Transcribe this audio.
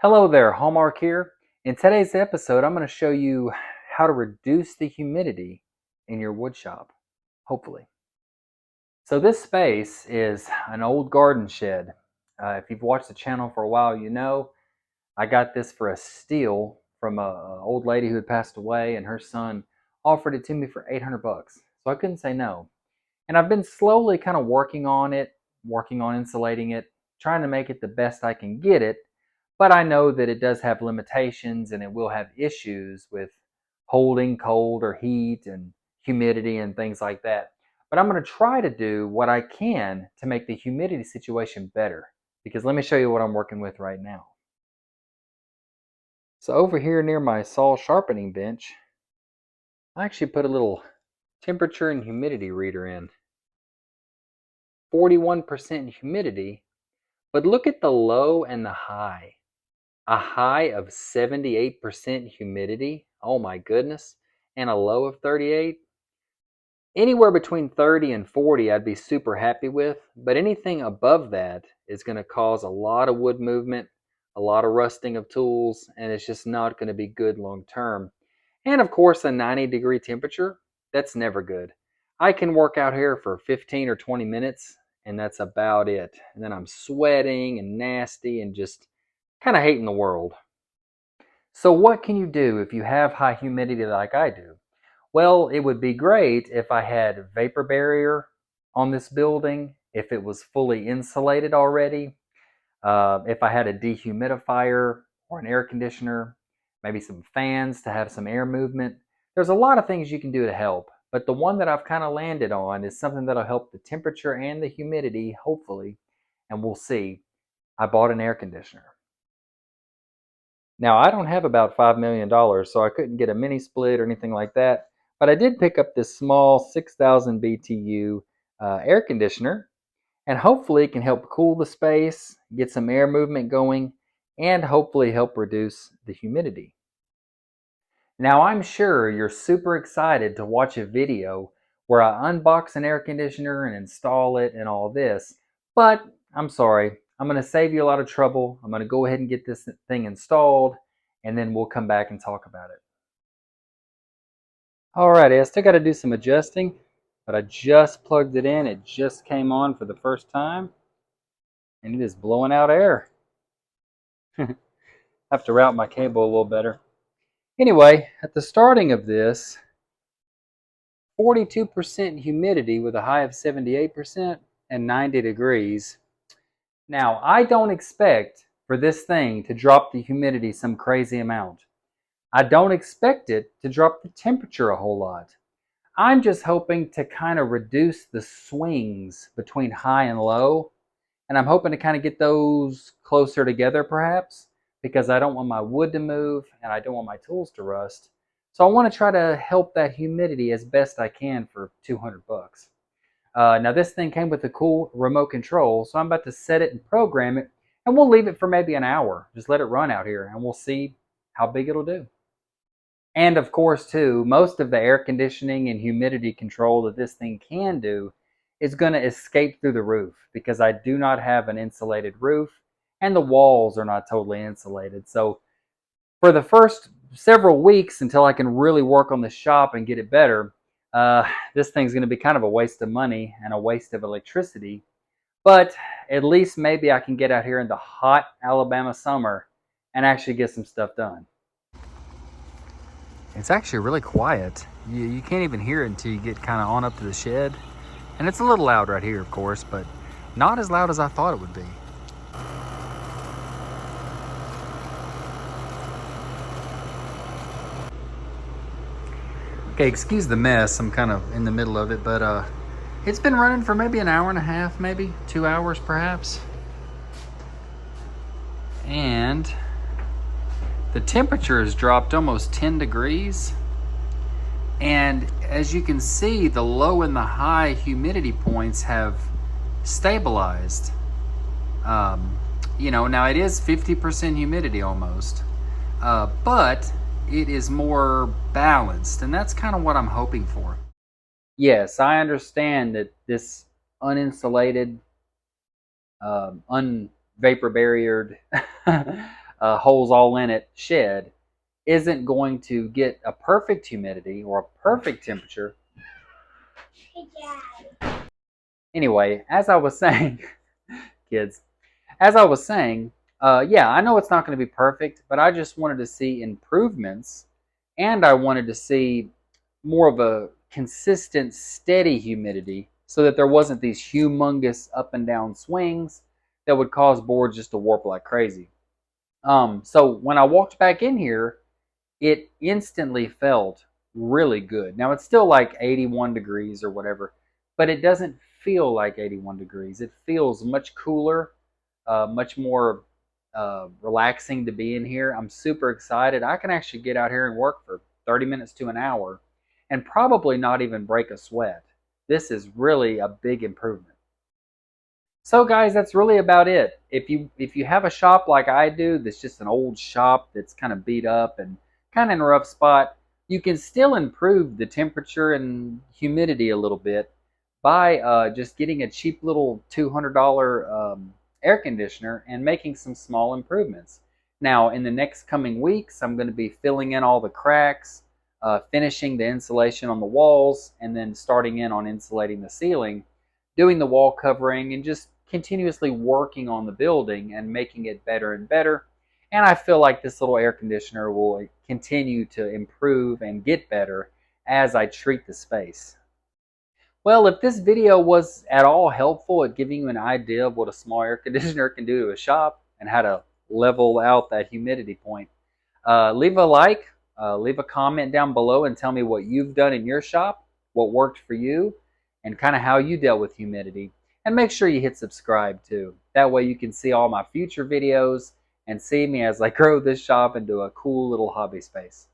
Hello there, Hallmark here. In today's episode, I'm going to show you how to reduce the humidity in your wood shop, hopefully. So this space is an old garden shed. If you've watched the channel for a while, you know I got this for a steal from a old lady who had passed away, and her son offered it to me for 800 bucks. So I couldn't say no. And I've been slowly kind of working on it, working on insulating it, trying to make it the best I can get it. But I know that it does have limitations and it will have issues with holding cold or heat and humidity and things like that. But I'm going to try to do what I can to make the humidity situation better. Because let me show you what I'm working with right now. So over here near my saw sharpening bench, I actually put a little temperature and humidity reader in. 41% humidity, but look at the low and the high. A high of 78% humidity, oh my goodness, and a low of 38. Anywhere between 30 and 40 I'd be super happy with, but anything above that is going to cause a lot of wood movement, a lot of rusting of tools, and it's just not going to be good long term. And of course, a 90-degree temperature, that's never good. I can work out here for 15 or 20 minutes, and that's about it. And then I'm sweating and nasty and just kind of hating the world. So what can you do if you have high humidity like I do? Well, it would be great if I had vapor barrier on this building, if it was fully insulated already, if I had a dehumidifier or an air conditioner, maybe some fans to have some air movement. There's a lot of things you can do to help, but the one that I've kind of landed on is something that'll help the temperature and the humidity, hopefully, and we'll see. I bought an air conditioner. Now, I don't have about $5 million, so I couldn't get a mini split or anything like that, but I did pick up this small 6,000 BTU air conditioner, and hopefully it can help cool the space, get some air movement going, and hopefully help reduce the humidity. Now, I'm sure you're super excited to watch a video where I unbox an air conditioner and install it and all this, but I'm sorry. I'm going to save you a lot of trouble. I'm going to go ahead and get this thing installed, and then we'll come back and talk about it. Alrighty, I still got to do some adjusting, but I just plugged it in. It just came on for the first time, and it is blowing out air. I have to route my cable a little better. Anyway, at the starting of this, 42% humidity with a high of 78% and 90 degrees. Now, I don't expect for this thing to drop the humidity some crazy amount. I don't expect it to drop the temperature a whole lot. I'm just hoping to kind of reduce the swings between high and low, and I'm hoping to kind of get those closer together perhaps, because I don't want my wood to move and I don't want my tools to rust. So I want to try to help that humidity as best I can for 200 bucks. Now this thing came with a cool remote control, so I'm about to set it and program it, and we'll leave it for maybe an hour. Just let it run out here, and we'll see how big it'll do. And of course, too, most of the air conditioning and humidity control that this thing can do is going to escape through the roof because I do not have an insulated roof, and the walls are not totally insulated. So for the first several weeks until I can really work on the shop and get it better, this thing's going to be kind of a waste of money and a waste of electricity. But at least maybe I can get out here in the hot Alabama summer and actually get some stuff done. It's actually really quiet. You can't even hear it until you get kind of on up to the shed. And it's a little loud right here, of course, but not as loud as I thought it would be. Okay, excuse the mess. I'm kind of in the middle of it, but it's been running for maybe an hour and a half, maybe 2 hours perhaps. And the temperature has dropped almost 10 degrees. And as you can see, the low and the high humidity points have stabilized. Now it is 50% humidity almost, but it is more balanced, and that's kind of what I'm hoping for. Yes, I understand that this uninsulated, unvapor barriered holes all in it shed isn't going to get a perfect humidity or a perfect temperature. Anyway, as I was saying, kids, as I was saying, yeah, I know it's not going to be perfect, but I just wanted to see improvements, and I wanted to see more of a consistent, steady humidity so that there wasn't these humongous up and down swings that would cause boards just to warp like crazy. So when I walked back in here, it instantly felt really good. Now it's still like 81 degrees or whatever, but it doesn't feel like 81 degrees. It feels much cooler, much more relaxing to be in here. I'm super excited. I can actually get out here and work for 30 minutes to an hour and probably not even break a sweat. This is really a big improvement. So guys, that's really about it. If you have a shop like I do that's just an old shop that's kind of beat up and kind of in a rough spot, you can still improve the temperature and humidity a little bit by just getting a cheap little $200 air conditioner and making some small improvements. Now, in the next coming weeks, I'm going to be filling in all the cracks, finishing the insulation on the walls, and then starting in on insulating the ceiling, doing the wall covering, and just continuously working on the building and making it better and better. And I feel like this little air conditioner will continue to improve and get better as I treat the space. Well, if this video was at all helpful at giving you an idea of what a small air conditioner can do to a shop and how to level out that humidity point, leave a like, leave a comment down below and tell me what you've done in your shop, what worked for you, and kind of how you dealt with humidity. And make sure you hit subscribe too. That way you can see all my future videos and see me as I grow this shop into a cool little hobby space.